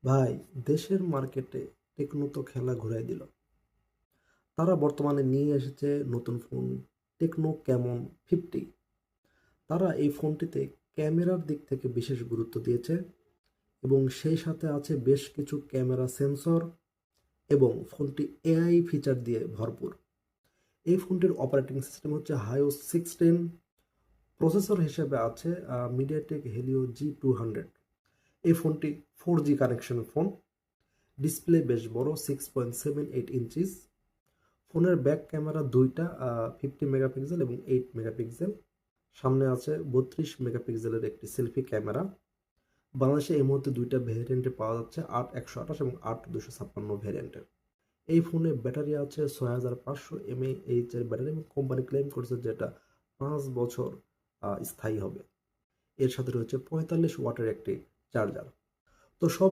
ভাই, দেশের মার্কেটে টেকনো তো খেলা ঘুরাই দিল। তারা বর্তমানে নিয়ে এসেছে নতুন ফোন টেকনো ক্যামন 50। তারা এই ফোনটিতে ক্যামেরার দিক থেকে বিশেষ গুরুত্ব দিয়েছে এবং সেই সাথে আছে বেশ কিছু ক্যামেরা সেন্সর এবং ফোনটি এআই ফিচার দিয়ে ভরপুর। এই ফোনটির অপারেটিং সিস্টেম হচ্ছে হাইও 16। প্রসেসর হিসেবে আছে মিডিয়াটেক হেলিও G200। এই ফোনটি 4G কানেকশন ফোন। ডিসপ্লে বেশ বড়, 6.78 ইঞ্চিস। ফোনের ব্যাক ক্যামেরা দুইটা, 50 মেগাপিক্সেল এবং 8 মেগাপিক্সেল। সামনে আছে 32 মেগাপিক্সেলের একটি সেলফি ক্যামেরা। বাংলাদেশে এই মুহূর্তে দুইটা ভ্যারিয়েন্টে পাওয়া যাচ্ছে, 8/128 এবং 8/256 ভ্যারিয়েন্টের। এই ফোনে ব্যাটারি আছে 6500 mAh এর ব্যাটারি এবং কোম্পানি ক্লেম করছে যেটা 5 বছর স্থায়ী হবে। এর সাথে রয়েছে 45 ওয়াটের একটি চার্জার। তো সব